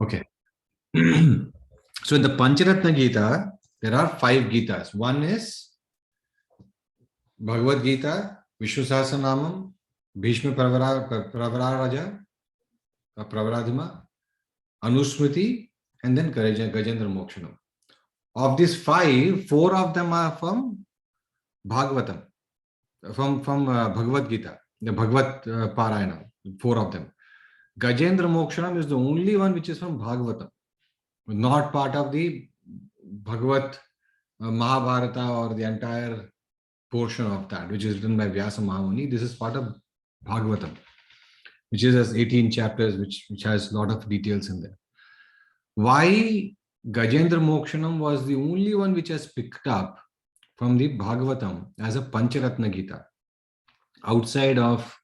Okay. So in the Pancharatna Gita, there are 5 Gitas. One is Bhagavad Gita, Vishnu Sahasranamam, Bhishma Pravararaja, Pravaradhima, Anusmriti, and then Gajendra Mokshanam. Of these 5, 4 of them are from Bhagavatam, from Bhagavad Gita, the Bhagavad Parayana, 4 of them. Gajendra Mokshanam is the only one which is from Bhagavatam, not part of the Bhagavad Mahabharata or the entire portion of that, which is written by Vyasa Mahamuni. This is part of Bhagavatam, which is as 18 chapters, which has a lot of details in there. Why Gajendra Mokshanam was the only one which has picked up from the Bhagavatam as a Pancharatna Gita outside of,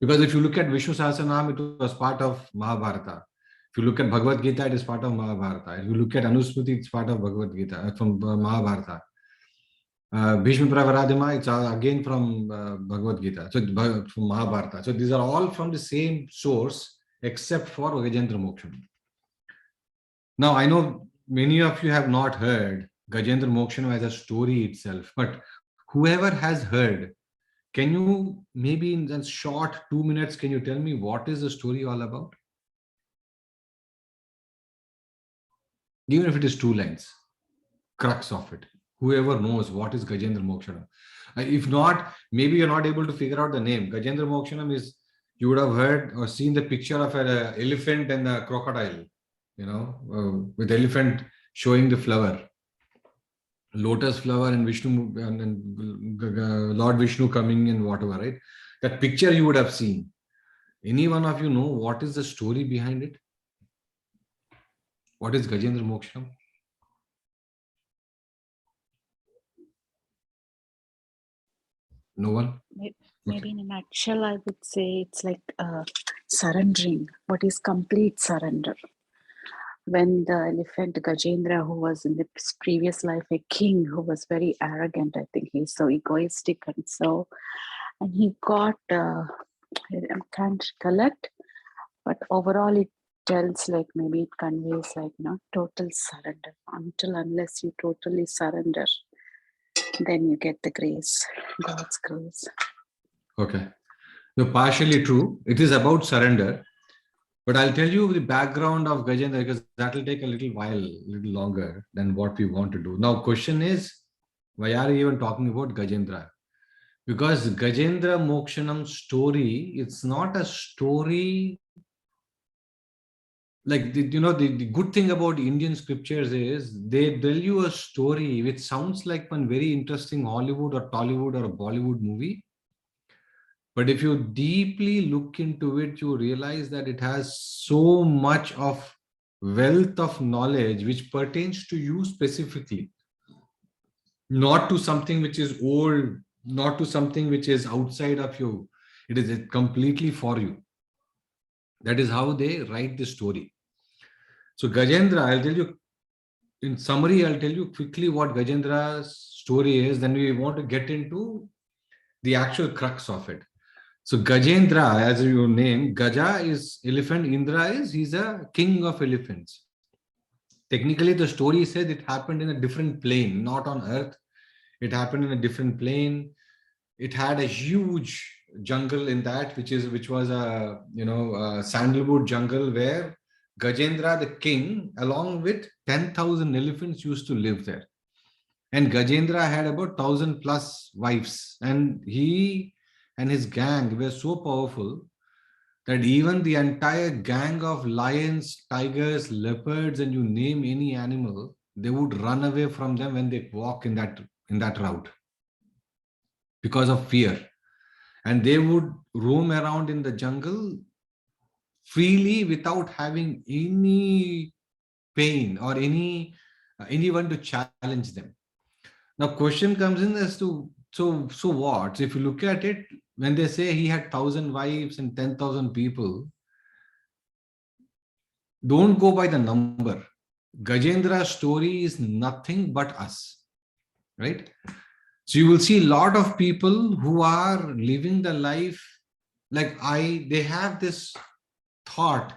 because if you look at Vishnu Sahasranam, it was part of Mahabharata. If you look at Bhagavad Gita, it is part of Mahabharata. If you look at Anusmriti, it's part of Bhagavad Gita, from Mahabharata. Bhishma Pravaradhima, it's again from Bhagavad Gita, so from Mahabharata. So these are all from the same source except for Gajendra Mokshanam. Now, I know many of you have not heard Gajendra Mokshanam as a story itself, but whoever has heard, can you maybe in a short 2 minutes, can you tell me what is the story all about? Even if it is 2 lines, crux of it. Whoever knows what is Gajendra Mokshanam. If not, maybe you're not able to figure out the name. Gajendra Mokshanam is, you would have heard or seen the picture of an elephant and a crocodile, with elephant showing the flower, lotus flower, and Vishnu and Lord Vishnu coming and whatever, right? That picture you would have seen. Any one of you know what is the story behind it? What is Gajendra Mokshanam? No one? Maybe in a nutshell, I would say it's like surrendering. What is complete surrender? When the elephant Gajendra, who was in the previous life a king, who was very arrogant, I think he's so egoistic and he got, I can't collect, but overall it tells like maybe it conveys like, total surrender. Unless you totally surrender, then you get the grace, God's grace. Okay. No, partially true. It is about surrender. But I'll tell you the background of Gajendra, because that will take a little longer than what we want to do. Now, question is, why are you even talking about Gajendra? Because Gajendra Mokshanam story, it's not a story. Like, the good thing about Indian scriptures is they tell you a story which sounds like one very interesting Hollywood or Tollywood or a Bollywood movie. But if you deeply look into it, you realize that it has so much of wealth of knowledge which pertains to you specifically, not to something which is old, not to something which is outside of you. It is completely for you. That is how they write the story. So Gajendra, I'll tell you, in summary, I'll tell you quickly what Gajendra's story is. Then we want to get into the actual crux of it. So Gajendra, as your name, Gaja is elephant, Indra is, he's a king of elephants. Technically, the story says it happened in a different plane, not on earth. It happened in a different plane. It had a huge jungle in that, which was a sandalwood jungle where Gajendra, the king, along with 10,000 elephants used to live there. And Gajendra had about 1,000 plus wives, and he and his gang were so powerful that even the entire gang of lions, tigers, leopards, and you name any animal, they would run away from them when they walk in that route because of fear. And they would roam around in the jungle freely without having any pain or anyone to challenge them. Now, question comes in as to, so what? If you look at it, when they say he had 1,000 wives and 10,000 people, don't go by the number. Gajendra's story is nothing but us, right? So you will see a lot of people who are living the life like they have this thought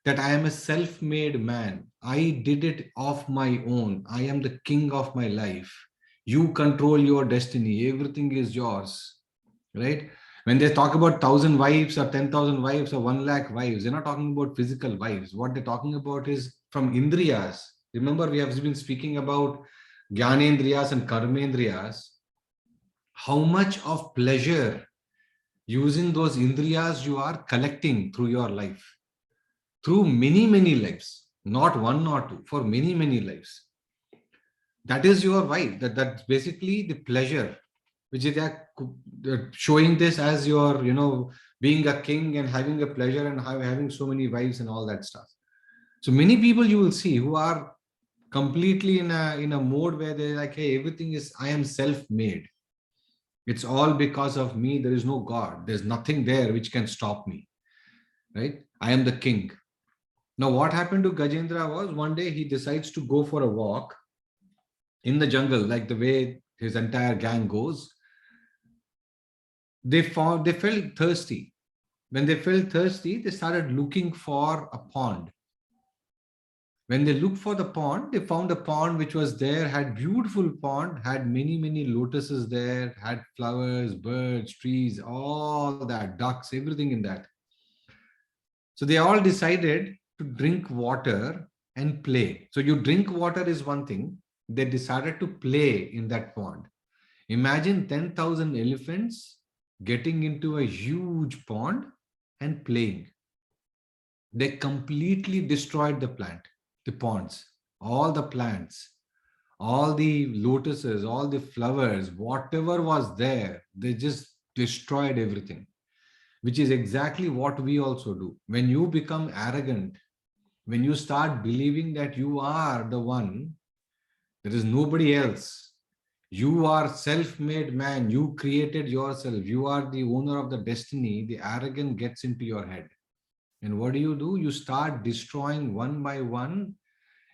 that I am a self-made man. I did it of my own. I am the king of my life. You control your destiny. Everything is yours, right? When they talk about 1,000 wives or 10,000 wives or 1 lakh wives, they're not talking about physical wives. What they're talking about is from indriyas. Remember, we have been speaking about Gyanendriyas and Karmendriyas. How much of pleasure using those indriyas you are collecting through your life, through many, many lives, not one or two, for many, many lives. That is your wife. That's basically the pleasure, which is they're showing this as your, being a king and having a pleasure and having so many wives and all that stuff. So many people you will see who are completely in a mode where they're like, hey, everything is, I am self-made. It's all because of me. There is no God. There's nothing there which can stop me, right? I am the king. Now, what happened to Gajendra was one day he decides to go for a walk in the jungle, like the way his entire gang goes. They felt thirsty. When they felt thirsty, they started looking for a pond. When they looked for the pond, they found a pond which was there, had beautiful pond, had many, many lotuses there, had flowers, birds, trees, all that, ducks, everything in that. So they all decided to drink water and play. So you drink water is one thing. They decided to play in that pond. Imagine 10,000 elephants getting into a huge pond and playing. They completely destroyed the ponds, all the plants, all the lotuses, all the flowers, whatever was there, they just destroyed everything, which is exactly what we also do. When you become arrogant, when you start believing that you are the one, there is nobody else. You are self-made man. You created yourself. You are the owner of the destiny. The arrogance gets into your head. And what do? You start destroying one by one,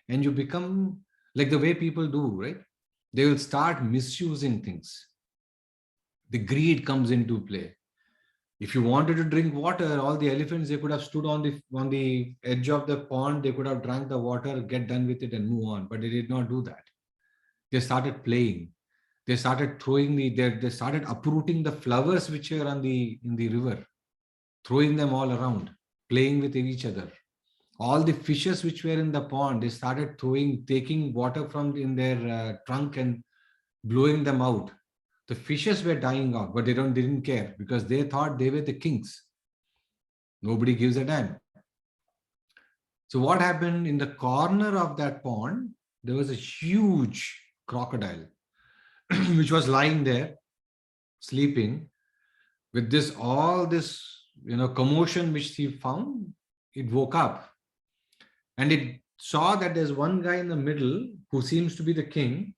and you become like the way people do, right? They will start misusing things. The greed comes into play. If you wanted to drink water, all the elephants, they could have stood on the edge of the pond. They could have drank the water, get done with it, and move on. But they did not do that. They started playing. They started they started uprooting the flowers which were in the river, throwing them all around, playing with each other. All the fishes which were in the pond, they started taking water from in their trunk and blowing them out. The fishes were dying off, but they didn't care because they thought they were the kings. Nobody gives a damn. So what happened in the corner of that pond? There was a huge crocodile which was lying there sleeping with this commotion which he found. It woke up and it saw that there's one guy in the middle who seems to be the king,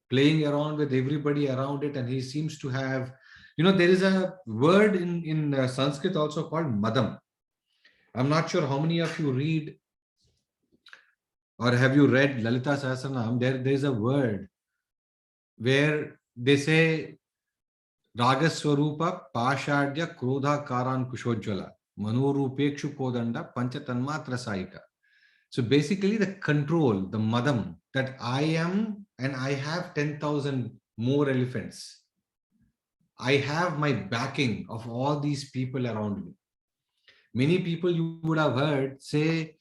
playing around with everybody around it, and he seems to have, there is a word in Sanskrit also called madam. I'm not sure how many of you read or have you read Lalita Sahasranam. There's a word where they say Ragaswarupa Pashadya Krodha Karan Kushojjala Manorupekshu Kodanda Panchatanmatra Saika. So basically the control, the madam, that I am and I have 10,000 more elephants. I have my backing of all these people around me. Many people you would have heard say,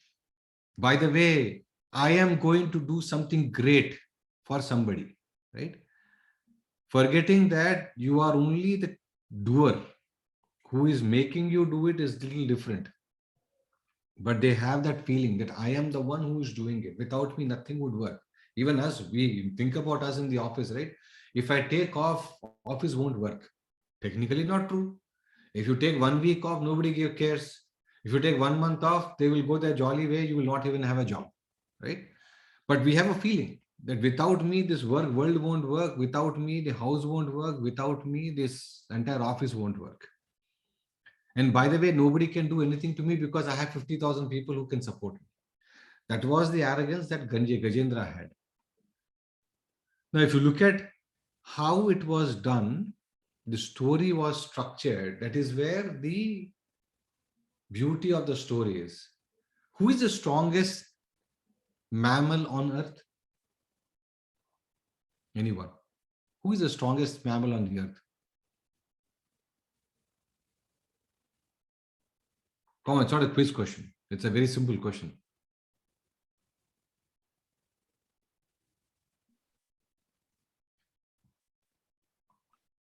by the way, I am going to do something great for somebody, right? Forgetting that you are only the doer. Who is making you do it is a little different. But they have that feeling that I am the one who is doing it. Without me, nothing would work. Even us, we think about us in the office, right? If I take off, office won't work. Technically not true. If you take 1 week off, nobody cares. If you take 1 month off, they will go their jolly way. You will not even have a job, right? But we have a feeling that without me, this world won't work. Without me, the house won't work. Without me, this entire office won't work. And by the way, nobody can do anything to me because I have 50,000 people who can support me. That was the arrogance that Gajendra had. Now, if you look at how it was done, the story was structured. That is where the beauty of the story is. Who is the strongest mammal on earth? Anyone? Who is the strongest mammal on the earth? Come on, it's not a quiz question. It's a very simple question.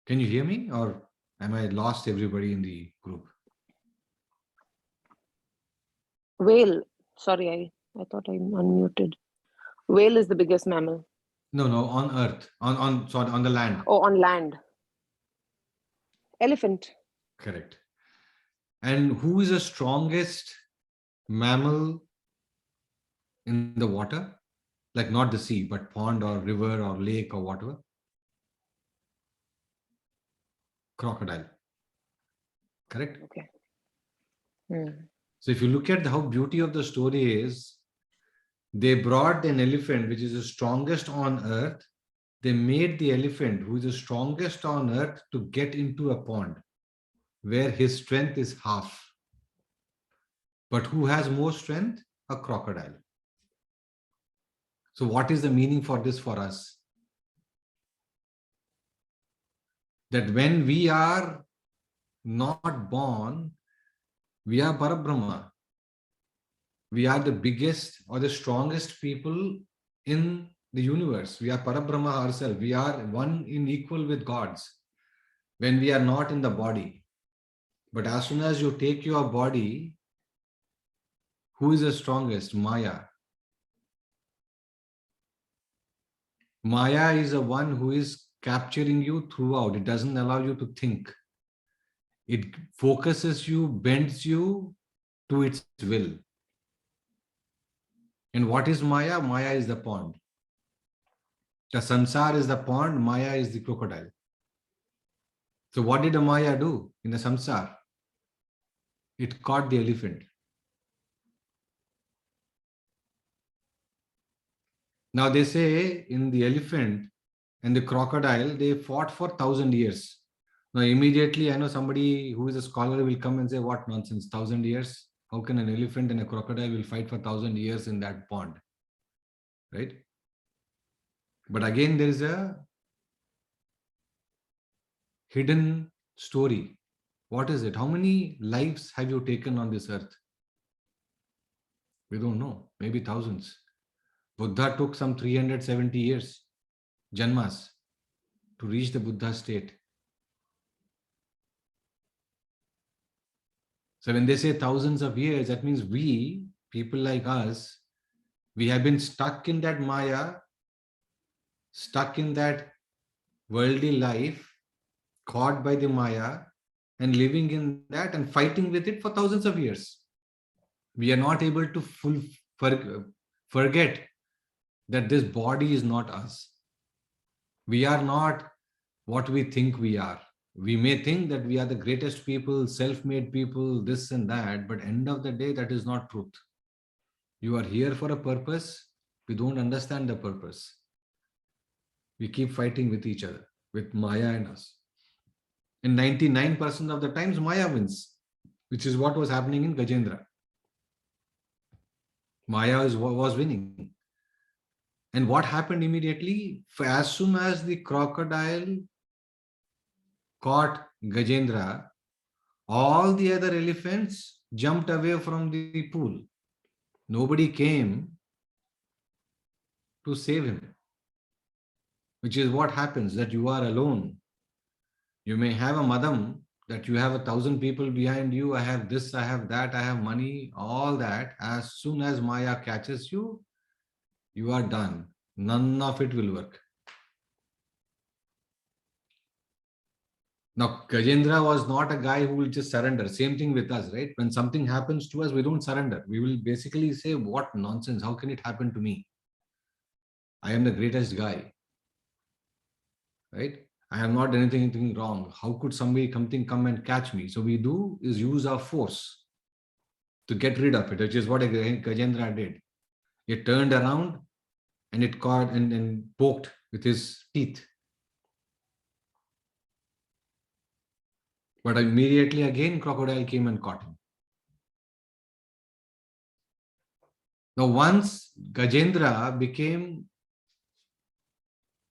Can you hear me, or am I lost everybody in the group? Whale. Sorry, I thought I'm unmuted. Whale is the biggest mammal. No, on earth. Sorry, on the land. Oh, on land. Elephant. Correct. And who is the strongest mammal in the water? Like not the sea, but pond or river or lake or whatever? Crocodile. Correct? Okay. So if you look at how beauty of the story is, they brought an elephant, which is the strongest on earth. They made the elephant, who is the strongest on earth, to get into a pond where his strength is half. But who has more strength? A crocodile. So what is the meaning for this for us? That when we are not born, we are Parabrahma. We are the biggest or the strongest people in the universe. We are Parabrahma ourselves. We are one in equal with gods when we are not in the body. But as soon as you take your body, who is the strongest? Maya. Maya is the one who is capturing you throughout. It doesn't allow you to think. It focuses you, bends you to its will. And what is Maya? Maya is the pond. The Sansar is the pond, Maya is the crocodile. So what did the Maya do in the Samsar? It caught the elephant. Now they say in the elephant and the crocodile, they fought for 1,000 years. Now immediately I know somebody who is a scholar will come and say, what nonsense, 1,000 years? How can an elephant and a crocodile will fight for 1,000 years in that pond? Right? But again, there is a hidden story. What is it? How many lives have you taken on this earth? We don't know. Maybe thousands. Buddha took some 370 years, janmas, to reach the Buddha state. So when they say thousands of years, that means we, people like us, we have been stuck in that Maya, stuck in that worldly life, caught by the Maya, and living in that and fighting with it for thousands of years. We are not able to forget that this body is not us. We are not what we think we are. We may think that we are the greatest people, self-made people, this and that, but end of the day, that is not truth. You are here for a purpose. We don't understand the purpose. We keep fighting with each other, with Maya and us. And 99% of the times, Maya wins, which is what was happening in Gajendra. Maya was winning. And what happened immediately? As soon as the crocodile caught Gajendra, all the other elephants jumped away from the pool. Nobody came to save him, which is what happens, that you are alone. You may have a madam, that you have 1,000 people behind you. I have this, I have that, I have money, all that. As soon as Maya catches you, you are done. None of it will work. Now, Gajendra was not a guy who will just surrender. Same thing with us, right? When something happens to us, we don't surrender. We will basically say, what nonsense? How can it happen to me? I am the greatest guy, right? I have not done anything wrong. How could something come and catch me? So we do is use our force to get rid of it, which is what Gajendra did. It turned around and it caught and poked with his teeth. But immediately again, crocodile came and caught him. Now, once Gajendra became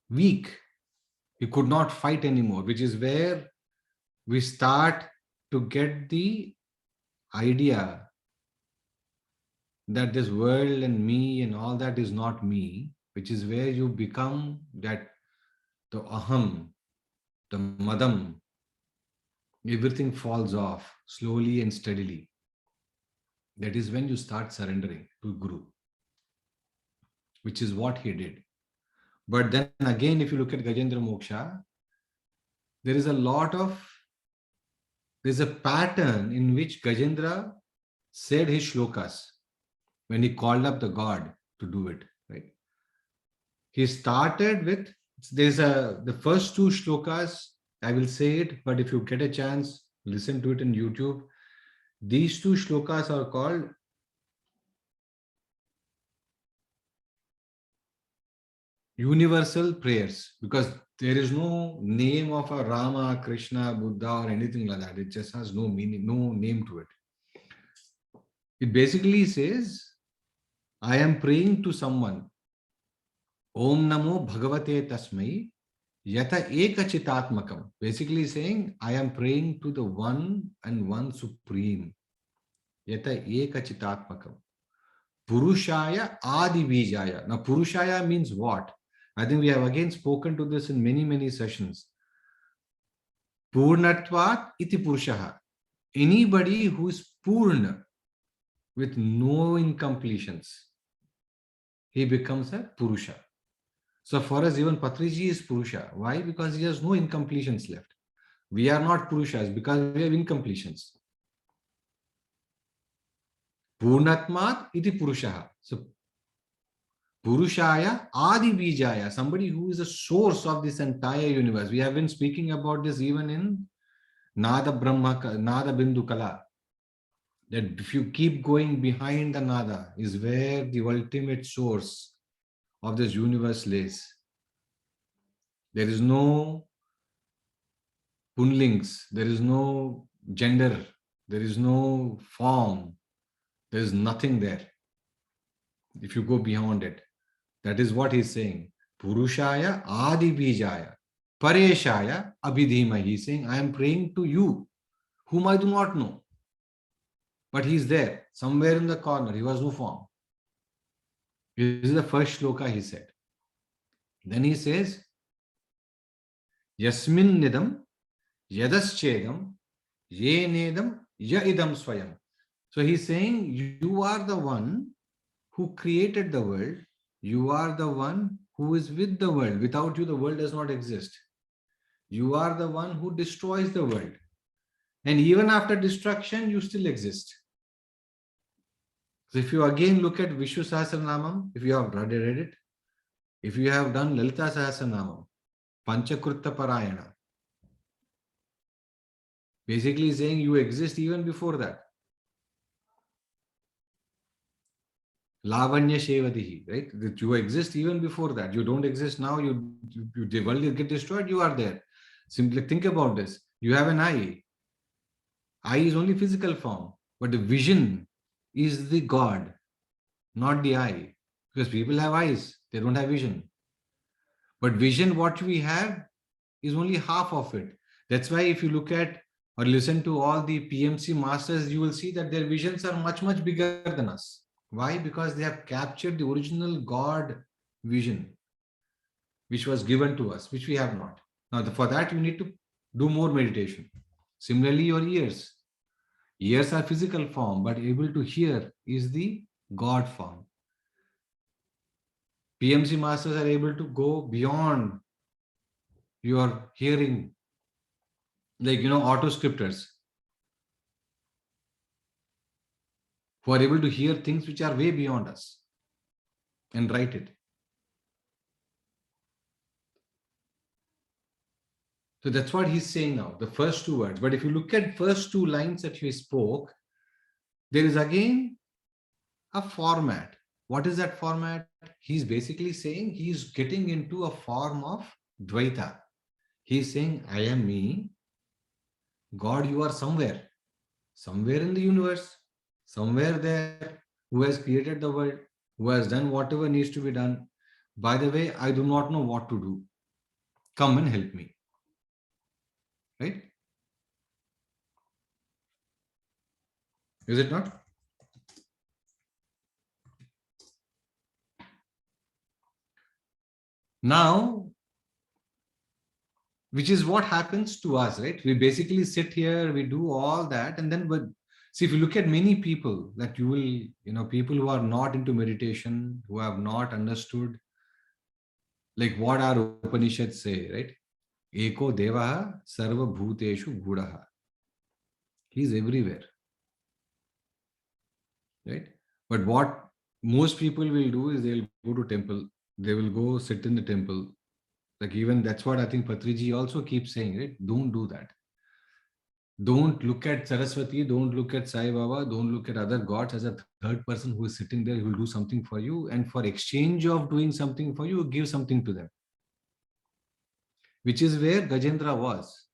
weak, he could not fight anymore, which is where we start to get the idea that this world and me and all that is not me, which is where you become that the aham, the madam, everything falls off slowly and steadily. That is when you start surrendering to Guru, which is what he did. But then again, if you look at Gajendra Moksha, there is a lot of, there's a pattern in which Gajendra said his shlokas when he called up the god to do it, right? He started with, the first two shlokas, I will say it, but if you get a chance, listen to it in YouTube. These two shlokas are called universal prayers because there is no name of a Rama, Krishna, Buddha, or anything like that. It just has no meaning, no name to it. It basically says, I am praying to someone. Om Namo Bhagavate Tasmai Yata Ekachitatmakam. Basically saying, I am praying to the one and one supreme. Yata Ekachitatmakam. Purushaya Adi Bijaya. Now, Purushaya means what? I think we have again spoken to this in many, many sessions. Purnatvat iti Purushaha. Anybody who is Purna with no incompletions, he becomes a Purusha. So for us, even Patriji is Purusha. Why? Because he has no incompletions left. We are not Purushas because we have incompletions. Purnatmat iti Purushaha. So Purushaya Adi Bijaya, somebody who is a source of this entire universe. We have been speaking about this even in Nada Brahma, Nada Bindu Kala. That if you keep going behind the Nada is where the ultimate source of this universe lays. There is no punlings, there is no gender, there is no form, there is nothing there. If you go beyond it, that is what he's saying. Purushaya Adi Bijaya, Pareshaya Abhidhima. He's saying, I am praying to you, whom I do not know. But he's there, somewhere in the corner. He was no form. This is the first shloka he said. Then he says, Yasmin Nidam Yadaschedam Ye Nedam Ya Idam Swayam. So he's saying, you are the one who created the world. You are the one who is with the world. Without you, the world does not exist. You are the one who destroys the world. And even after destruction, you still exist. So if you again look at Vishnu Sahasranamam, if you have read it, if you have done Lalita Sahasranamam, Panchakrutta Parayana, basically saying you exist even before that. Lavanya Shevadihi, right? That you exist even before that. You don't exist now. The world get destroyed. You are there. Simply think about this. You have an eye. Eye is only physical form, but the vision is the God, not the eye. Because people have eyes, they don't have vision. But vision, what we have, is only half of it. That's why if you look at or listen to all the PMC masters, you will see that their visions are much, much bigger than us. Why? Because they have captured the original God vision, which was given to us, which we have not. Now, for that, you need to do more meditation. Similarly, your ears. Ears are physical form, but able to hear is the God form. PMC masters are able to go beyond your hearing, like, auto scripters, who are able to hear things which are way beyond us and write it. So that's what he's saying now, the first two words. But if you look at first two lines that he spoke, there is again a format. What is that format? He's basically saying he's getting into a form of Dvaita. He's saying, I am me. God, you are somewhere in the universe, somewhere there, who has created the world. who has done whatever needs to be done. By the way, I do not know what to do. Come and help me. Right? Is it not? Now, which is what happens to us, right? We basically sit here, we do all that, and then, but see, if you look at many people that you will, people who are not into meditation, who have not understood, like what our Upanishads say, right? Eko devaha sarva bhuteshu gudaha. He's everywhere, right? But what most people will do is they'll go to temple, they will go sit in the temple. Like even that's what I think Patriji also keeps saying, right? Don't do that. Don't look at Saraswati, don't look at Sai Baba, don't look at other gods as a third person who is sitting there, who will do something for you. And for exchange of doing something for you, give something to them. Which is where Gajendra was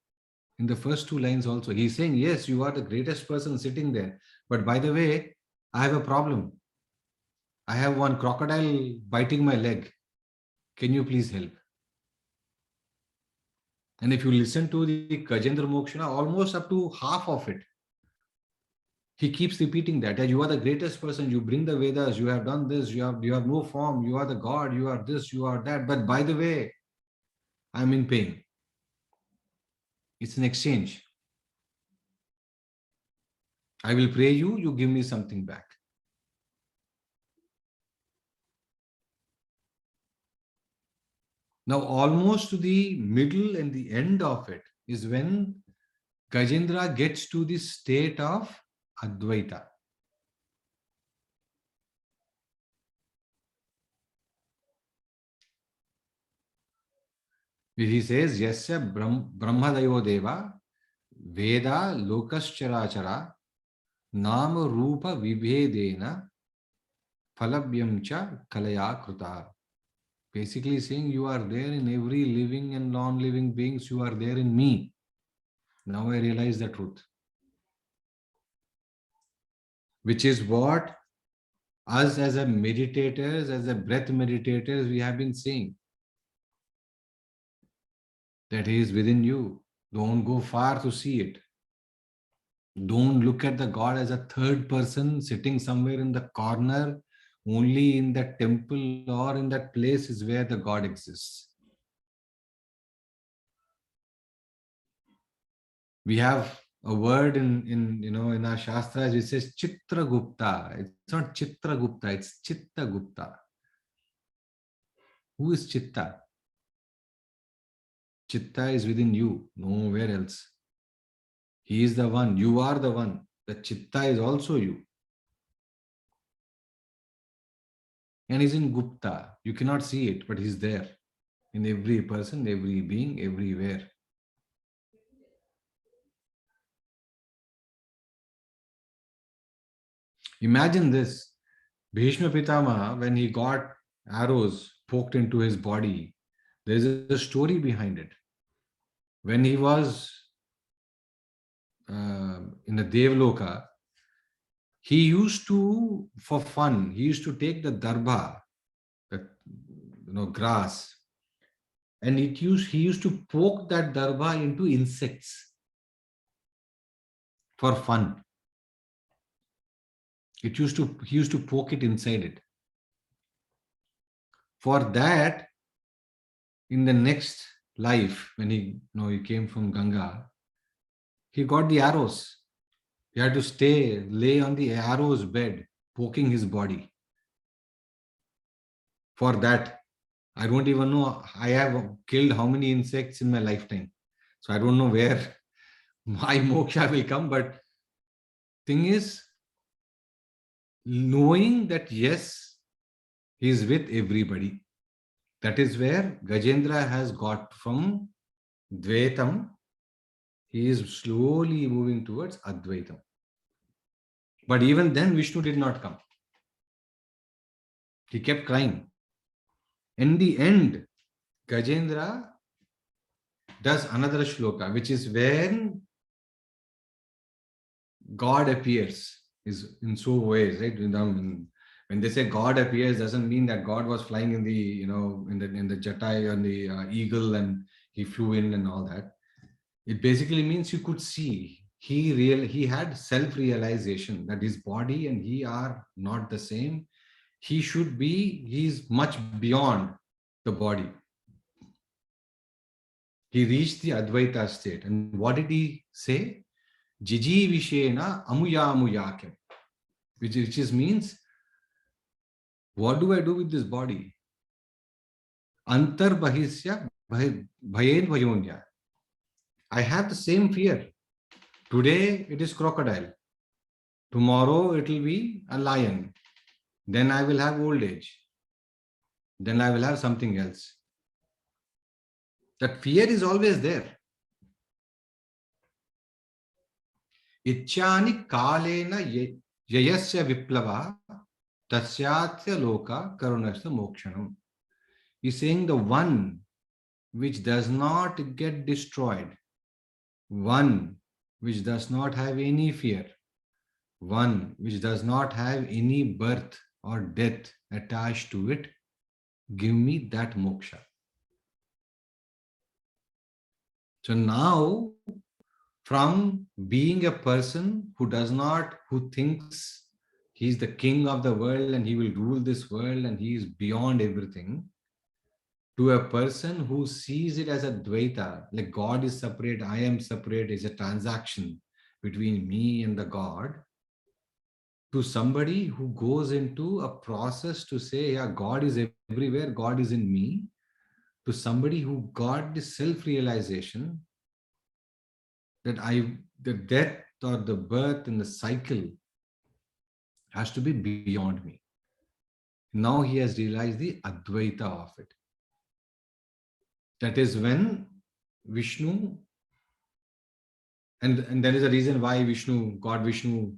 in the first two lines also. He's saying, yes, you are the greatest person sitting there. But by the way, I have a problem. I have one crocodile biting my leg. Can you please help? And if you listen to the Gajendra Mokshana, almost up to half of it, he keeps repeating that. You are the greatest person. You bring the Vedas. You have done this. You have no form. You are the God. You are this. You are that. But by the way, I'm in pain. It's an exchange. I will pray you. You give me something back. Now, almost to the middle and the end of it is when Gajendra gets to the state of Advaita. He says, Yasya Brahmadayo Deva Veda Lokascharachara Nama Rupa Vibhedena Phalabhyam cha Kalaya Kruta. Basically saying you are there in every living and non-living beings, you are there in me. Now I realize the truth. Which is what us as a meditators, as a breath meditators, we have been saying. That he is within you. Don't go far to see it. Don't look at the God as a third person sitting somewhere in the corner. Only in that temple or in that place is where the God exists. We have a word in our Shastras which says Chitra Gupta. It's not Chitra Gupta, it's Chitta Gupta. Who is Chitta? Chitta is within you, nowhere else. He is the one, you are the one. The Chitta is also you. And he's in Gupta. You cannot see it, but he's there in every person, every being, everywhere. Imagine this. Bhishma Pitama, when he got arrows poked into his body, there's a story behind it. When he was in the Devloka, he used to, for fun, he used to take the darbha, the grass, and he used to poke that darbha into insects for fun. He used to poke it inside it. For that, in the next life, when he came from Ganga, he got the arrows. He had to lay on the arrow's bed, poking his body. For that, I don't even know. I have killed how many insects in my lifetime. So I don't know where my moksha will come. But thing is, knowing that yes, he is with everybody. That is where Gajendra has got from Dvaitam. He is slowly moving towards Advaitam. But even then, Vishnu did not come. He kept crying. In the end, Gajendra does another shloka, which is when God appears is in so ways, right? When they say God appears, doesn't mean that God was flying in the, in the Jatai on the eagle and he flew in and all that. It basically means you could see. He had self-realization that his body and he are not the same. He's much beyond the body. He reached the Advaita state. And what did he say? Jiji Vishena Amuyamuyakem, which means, what do I do with this body? Antar Bahisya Bhayen Bhayonya. I have the same fear. Today it is crocodile. Tomorrow it will be a lion. Then I will have old age. Then I will have something else. That fear is always there. Ichchani kalena yayasya viplava tasyatya loka karunasya mokshanam. He's saying the one which does not get destroyed, one which does not have any fear, one which does not have any birth or death attached to it, give me that moksha. So now, from being a person who thinks he's the king of the world and he will rule this world and he is beyond everything, to a person who sees it as a dvaita, like God is separate, I am separate, is a transaction between me and the God, to somebody who goes into a process to say, yeah, God is everywhere, God is in me, to somebody who got the self-realization that the death or the birth and the cycle has to be beyond me. Now he has realized the Advaita of it. That is when Vishnu, and there is a reason why God Vishnu,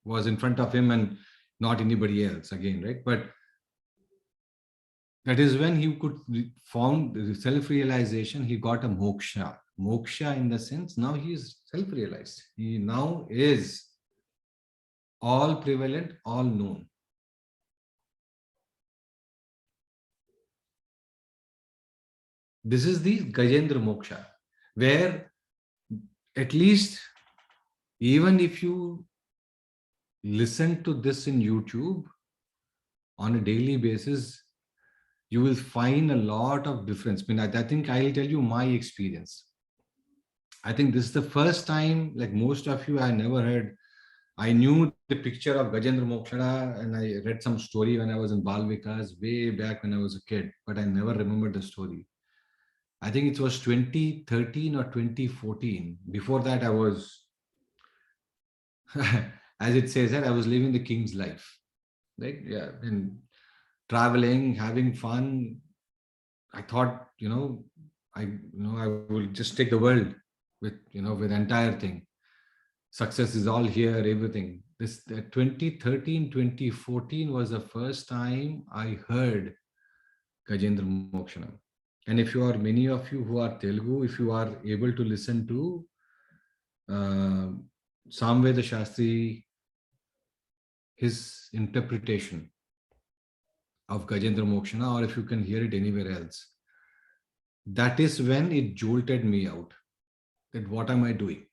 was in front of him and not anybody else again, right? But that is when he could found the self-realization. He got a moksha. Moksha in the sense, now he is self-realized. He now is all prevalent, all known. This is the Gajendra moksha, where at least, even if you listen to this in YouTube on a daily basis, you will find a lot of difference. I mean, I think I'll tell you my experience. I think this is the first time, like most of you, I never heard. I knew the picture of Gajendra Mokshada and I read some story when I was in Bal Vikas way back when I was a kid, but I never remembered the story. I think it was 2013 or 2014. Before that, I was, as it says, that I was living the king's life. Like, yeah, and traveling, having fun. I thought, I will just take the world with the entire thing. Success is all here, everything. This 2013, 2014 was the first time I heard Gajendra Mokshanam. And if you are, many of you who are Telugu, if you are able to listen to Samveda Shastri, his interpretation of Gajendra Mokshana, or if you can hear it anywhere else, that is when it jolted me out. That what am I doing?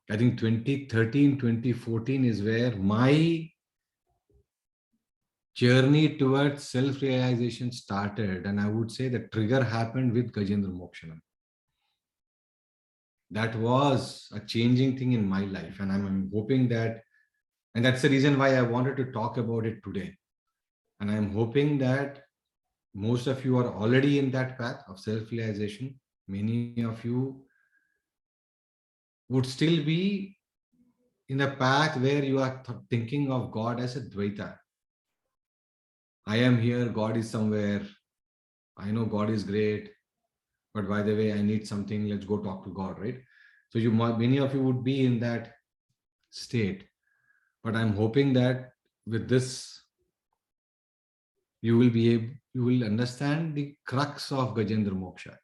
I think 2013, 2014 is where my journey towards self-realization started. And I would say the trigger happened with Gajendra Mokshanam. That was a changing thing in my life. And I'm hoping that, and that's the reason why I wanted to talk about it today. And I'm hoping that most of you are already in that path of self-realization. Many of you would still be in a path where you are thinking of God as a Dvaita. I am here, God is somewhere. I know God is great, but by the way, I need something. Let's go talk to God, right? So many of you would be in that state. But I'm hoping that with this, you will understand the crux of Gajendra Moksha,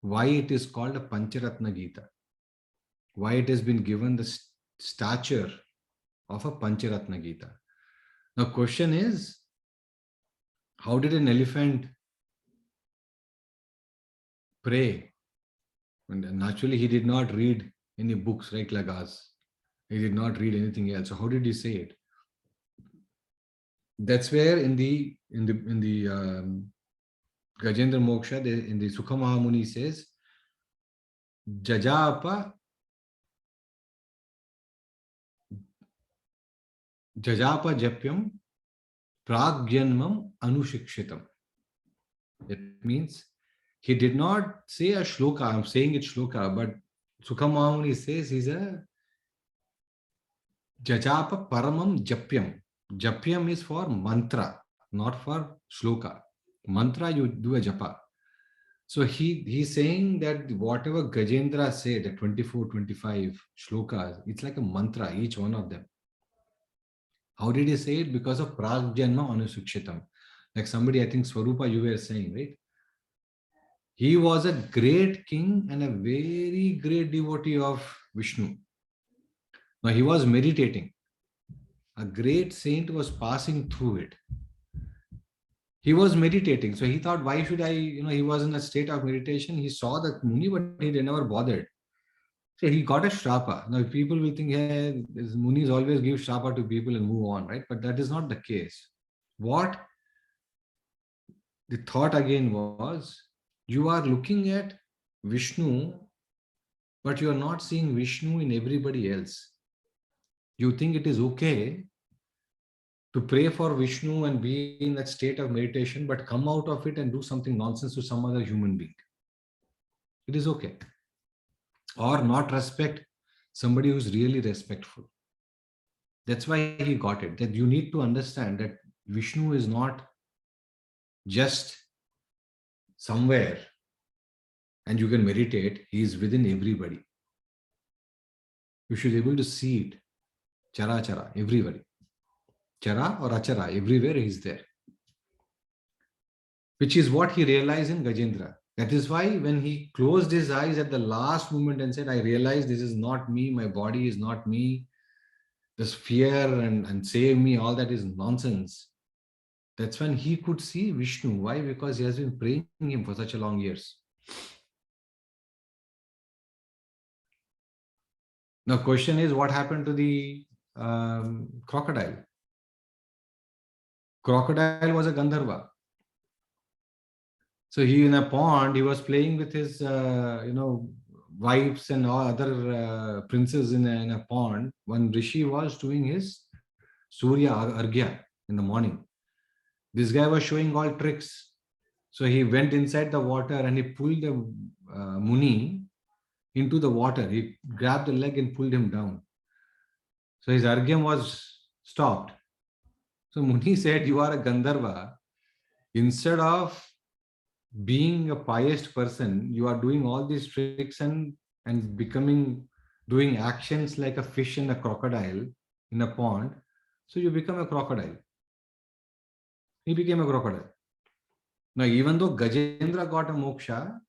why it is called a Pancharatna Gita, why it has been given the stature of a Pancharatna Gita. Now, question is, how did an elephant pray? And naturally, he did not read any books, right, like us. He did not read anything else. So how did he say it? That's where in the Gajendra Moksha, in the Sukha Mahamuni says, Jajapa Japyam Pragyanmam Anushikshitam. That means he did not say a shloka. I'm saying it shloka, but Sukha Mahamuni says he's a Jajapa Paramam Japyam. Japyam is for mantra, not for shloka. Mantra, you do a japa. So he's saying that whatever Gajendra said, the 24, 25 shlokas, it's like a mantra, each one of them. How did he say it? Because of Pragjanma Anusukshitam. Like somebody, I think Swarupa, you were saying, right? He was a great king and a very great devotee of Vishnu. Now he was meditating. A great saint was passing through it. He was meditating. So he thought, why should I, he was in a state of meditation. He saw the Muni, but he never bothered. So he got a Shrapa. Now people will think, hey, Munis always give Shrapa to people and move on, right? But that is not the case. What the thought again was, you are looking at Vishnu, but you are not seeing Vishnu in everybody else. You think it is okay to pray for Vishnu and be in that state of meditation, but come out of it and do something nonsense to some other human being. It is okay. Or not respect somebody who's really respectful. That's why he got it. That you need to understand that Vishnu is not just somewhere and you can meditate. He is within everybody. You should be able to see it. Chara chara, everybody. Chara or achara, everywhere he is there. Which is what he realized in Gajendra. That is why when he closed his eyes at the last moment and said, I realize this is not me, my body is not me, this fear and save me, all that is nonsense. That's when he could see Vishnu. Why? Because he has been praying him for such a long years. Now, question is, what happened to the crocodile? Crocodile was a Gandharva. So he in a pond, he was playing with his, wives and all other princes in a pond. One Rishi was doing his Surya Arghya in the morning. This guy was showing all tricks. So he went inside the water and he pulled the Muni into the water. He grabbed the leg and pulled him down. So his Argyam was stopped. So Muni said, you are a Gandharva. Instead of being a pious person, you are doing all these tricks and doing actions like a fish and a crocodile in a pond. So you become a crocodile. He became a crocodile. Now, even though Gajendra got a moksha,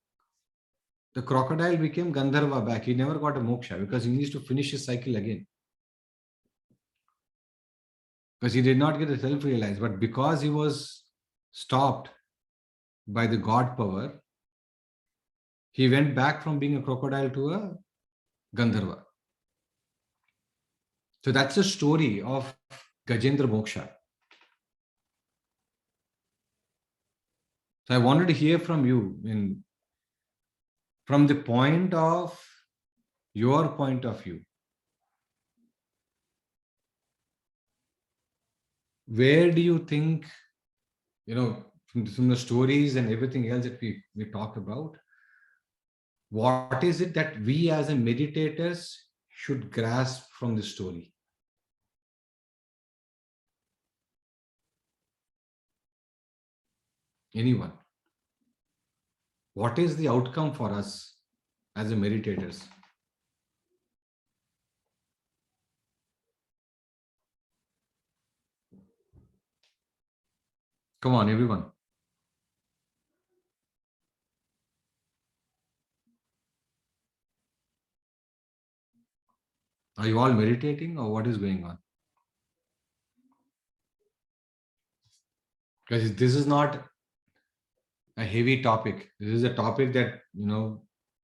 the crocodile became Gandharva back. He never got a moksha because he needs to finish his cycle again. Because he did not get a self-realized, but because he was stopped by the God power, he went back from being a crocodile to a Gandharva. So that's the story of Gajendra Moksha. So I wanted to hear from you from the your point of view. Where do you think, from the stories and everything else that we talked about, what is it that we as a meditators should grasp from the story? Anyone? What is the outcome for us as a meditators? Come on, everyone. Are you all meditating or what is going on? Because this is not a heavy topic. This is a topic that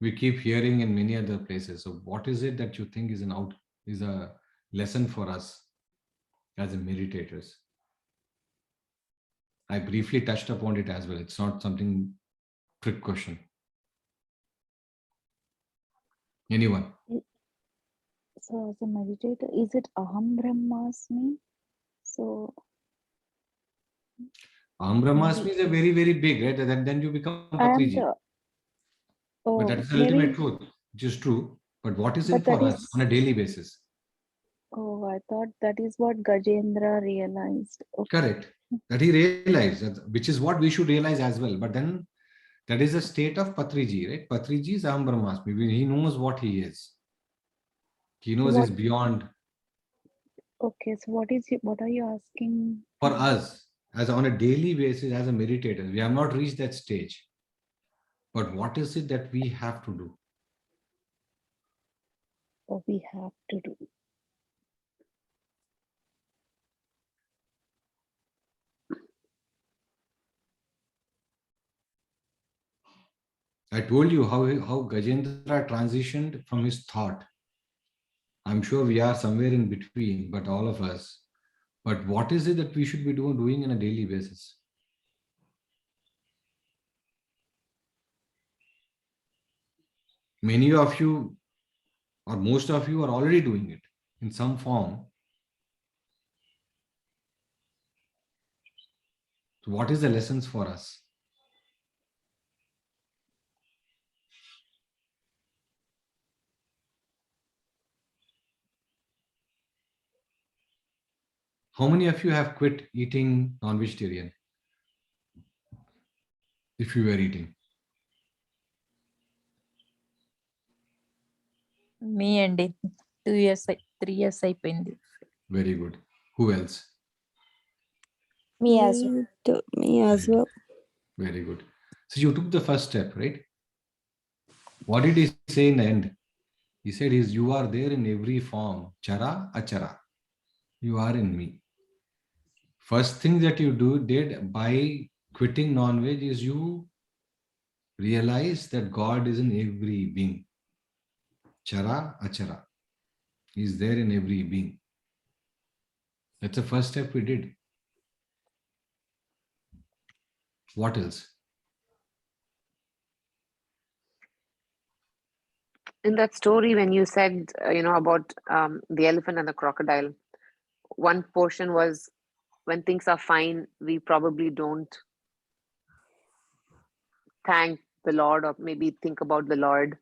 we keep hearing in many other places. So what is it that you think is a lesson for us as meditators? I briefly touched upon it as well. It's not something trick question. Anyone? So, as a meditator, is it Aham Brahmasmi? So, Aham Brahmasmi is a very, very big, right? Then you become and Patriji. But that is the there ultimate is, truth, which is true. But what is in but that for us is, on a daily basis? I thought that is what Gajendra realized. Okay. Correct. That he realized, which is what we should realize as well. But then that is a state of Patriji, right? Patriji is Aham Brahmasmi. He knows what he is. He knows What? he's beyond. Okay, so what are you asking? For us, as on a daily basis, as a meditator, we have not reached that stage. But what is it that we have to do? What we have to do? I told you how Gajendra transitioned from his thought. I'm sure we are somewhere in between, but all of us. But what is it that we should be doing on a daily basis? Many of you, or most of you, are already doing it in some form. So what is the lessons for us? How many of you have quit eating non-vegetarian? If you were eating. Me అండి 2 years 3 years అయిపోయింది. Very good. Who else? Me as well. Me as well. Very good. So you took the first step, right? What did he say in the end? He said, you are there in every form. Chara, achara. You are in me. First thing that you did by quitting non-veg is you realize that God is in every being. Chara, achara. He is there in every being. That's the first step we did. What else? In that story, when you said, about the elephant and the crocodile, one portion was when things are fine, we probably don't thank the Lord or maybe think about the Lord.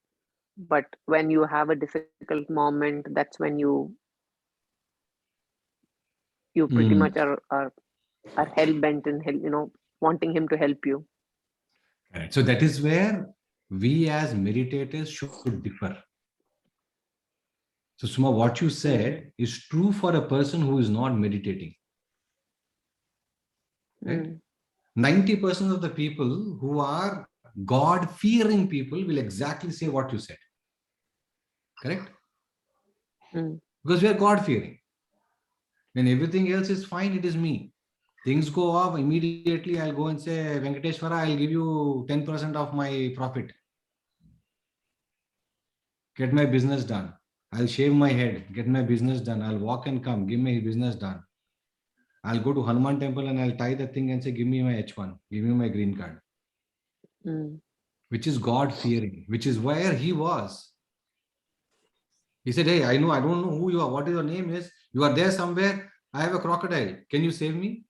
But when you have a difficult moment, that's when you pretty much are hell bent in wanting him to help you. Correct. So that is where we as meditators should differ. So Suma, what you said is true for a person who is not meditating. Right? 90% of the people who are God-fearing people will exactly say what you said. Correct? Because we are God-fearing. When everything else is fine, it is me. Things go off, immediately I'll go and say, Venkateshwara, I'll give you 10% of my profit. Get my business done. I'll shave my head, get my business done. I'll walk and come, give my business done. I'll go to Hanuman temple and I'll tie the thing and say, give me my H1, give me my green card. Which is God-fearing, which is where he was. He said, hey, I don't know who you are, what your name is. You are there somewhere. I have a crocodile. Can you save me?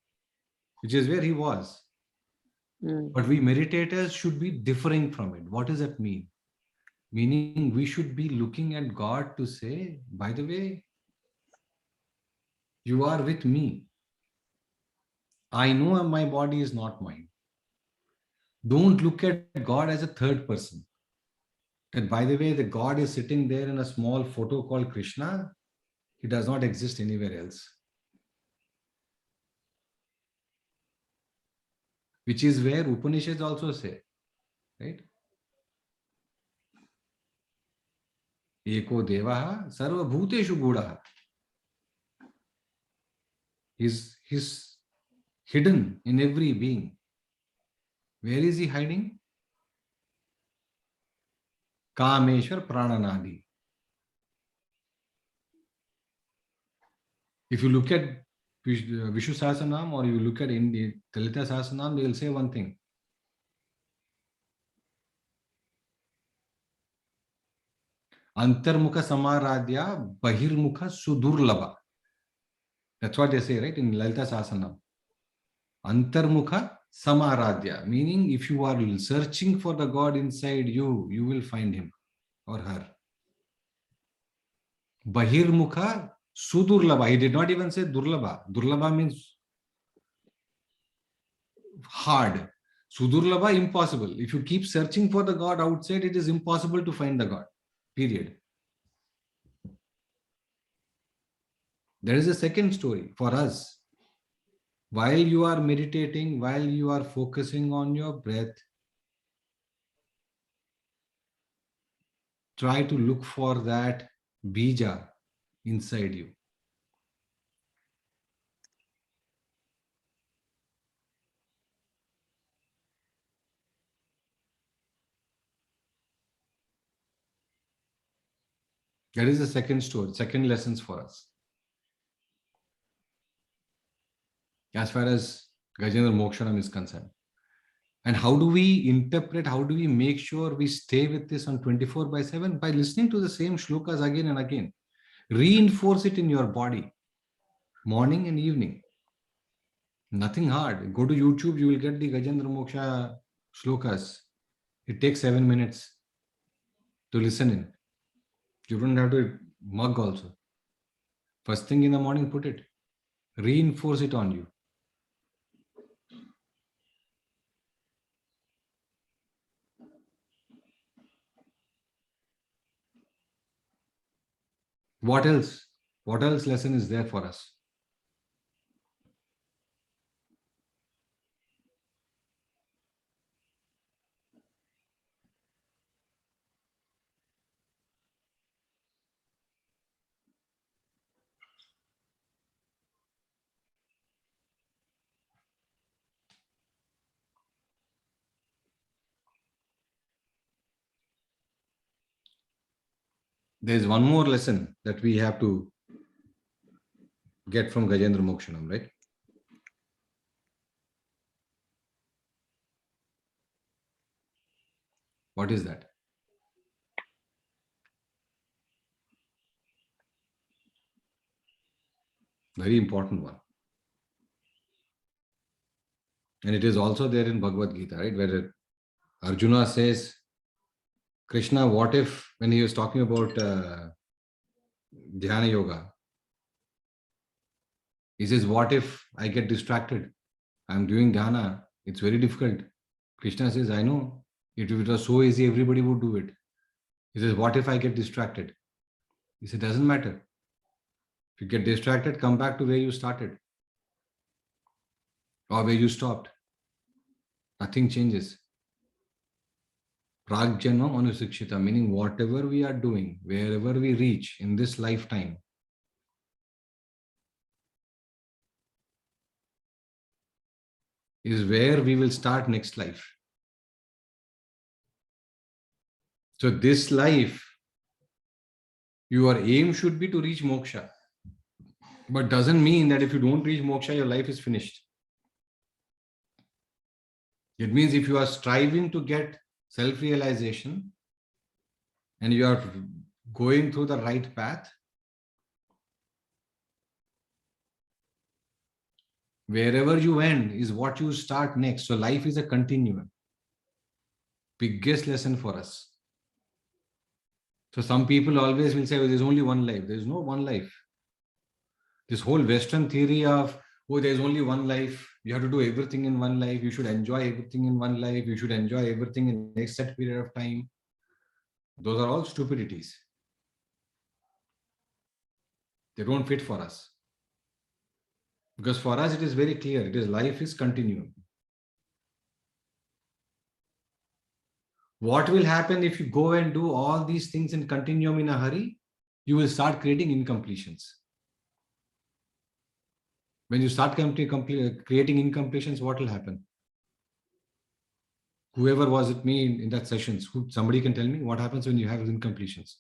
Which is where he was. But we meditators should be differing from it. What does that mean? Meaning we should be looking at God to say, by the way, you are with me. I know my body is not mine. Don't look at God as a third person. That by the way, the God is sitting there in a small photo called Krishna. He does not exist anywhere else. Which is where Upanishads also say, right? Eko devaha sarva bhuteshu gudaha. His hidden in every being. Where is he hiding? Kameshwar Prananadi. If you look at Vishnu Sahasranam or you look at Dalita Sahasranam, they will say one thing. Antarmukha Samaradhya Bahirmukha Sudurlabha. That's what they say, right? In Lalita Sahasranam. Antarmukha Samaradhya. Meaning, if you are searching for the God inside you, you will find him or her. Bahirmukha Sudurlabha. He did not even say Durlabha. Durlabha means hard. Sudurlabha, impossible. If you keep searching for the God outside, it is impossible to find the God. Period. There is a second story for us. While you are meditating, while you are focusing on your breath, try to look for that bija inside you. That is the second story, second lessons for us. As far as Gajendra Mokshanam is concerned. And how do we interpret, how do we make sure we stay with this on 24/7? By listening to the same shlokas again and again. Reinforce it in your body, morning and evening. Nothing hard. Go to YouTube, you will get the Gajendra Moksha shlokas. It takes 7 minutes to listen in. You don't have to mug also. First thing in the morning, put it. Reinforce it on you. What else? What else lesson is there for us? There's one more lesson that we have to get from Gajendra Mokshanam, right? What is that? Very important one. And it is also there in Bhagavad Gita, right? Where Arjuna says, Krishna, what if, when he was talking about Dhyana Yoga, he says, what if I get distracted? I'm doing Dhyana. It's very difficult. Krishna says, I know. If it was so easy, everybody would do it. He says, what if I get distracted? He said, doesn't matter. If you get distracted, come back to where you started or where you stopped. Nothing changes. Pragjanam anusikshita, meaning whatever we are doing, wherever we reach in this lifetime, is where we will start next life. So this life, your aim should be to reach moksha. But doesn't mean that if you don't reach moksha, your life is finished. It means if you are striving to get self-realization and you are going through the right path, wherever you end is what you start next. So life is a continuum. Biggest lesson for us. So some people always will say, oh, there's only one life. There's no one life. This whole Western theory of, oh, there's only one life. You have to do everything in one life. You should enjoy everything in one life. You should enjoy everything in a set period of time. Those are all stupidities. They don't fit for us. Because for us, it is very clear. It is life is continuum. What will happen if you go and do all these things in continuum in a hurry? You will start creating incompletions. When you start creating incompletions, what will happen? Whoever was with me in that sessions, somebody can tell me what happens when you have incompletions?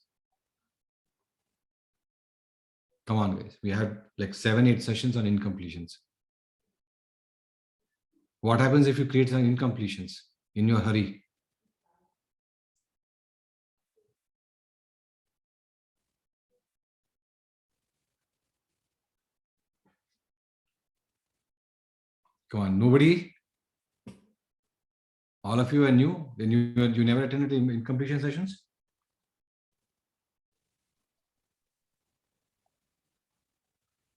Come on, guys. We had like 7-8 sessions on incompletions. What happens if you create some incompletions in your hurry? Come on, nobody? All of you are new? Then you never attended the incompletion sessions?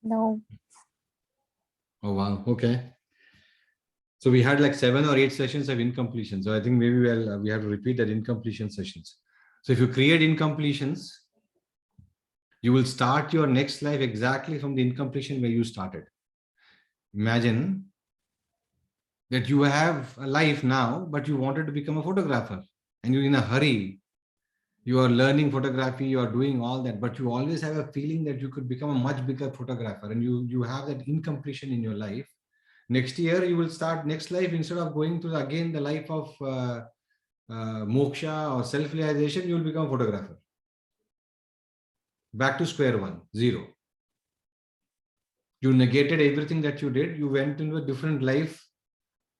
No. Oh, wow. Okay. So we had like 7 or 8 sessions of incompletion. So I think maybe we have to repeat that incompletion sessions. So if you create incompletions, you will start your next life exactly from the incompletion where you started. Imagine that you have a life now, but you wanted to become a photographer and you're in a hurry. You are learning photography, you are doing all that, but you always have a feeling that you could become a much bigger photographer, and you have that incompletion in your life. Next year, you will start next life, instead of going to again the life of moksha or self-realization, you will become a photographer. Back to square one, zero. You negated everything that you did. You went into a different life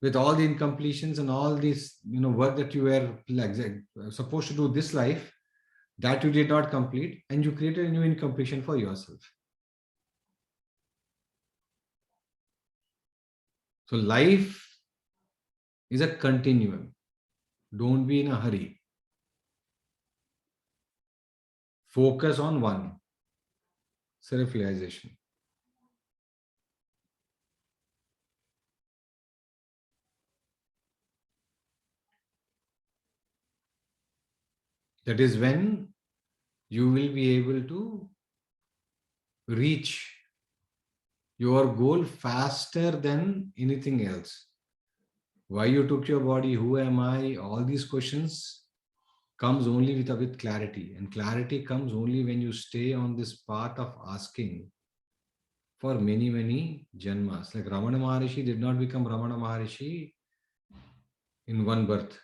with all the incompletions and all this, work that you were like, supposed to do this life that you did not complete, and you created a new incompletion for yourself. So life is a continuum. Don't be in a hurry. Focus on one, self-realization. That is when you will be able to reach your goal faster than anything else. Why you took your body, who am I, all these questions comes only with clarity. And clarity comes only when you stay on this path of asking for many, many janmas. Like Ramana Maharishi did not become Ramana Maharishi in one birth.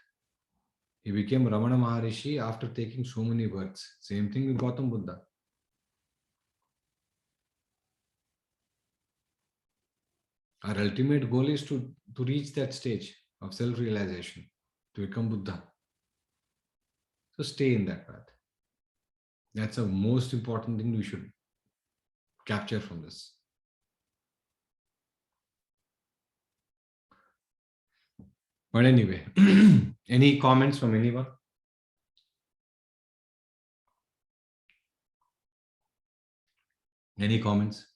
He became Ramana Maharishi after taking so many births. Same thing with Gautam Buddha. Our ultimate goal is to reach that stage of self-realization, to become Buddha. So stay in that path. That's the most important thing we should capture from this. But anyway, any comments from anyone? Any comments?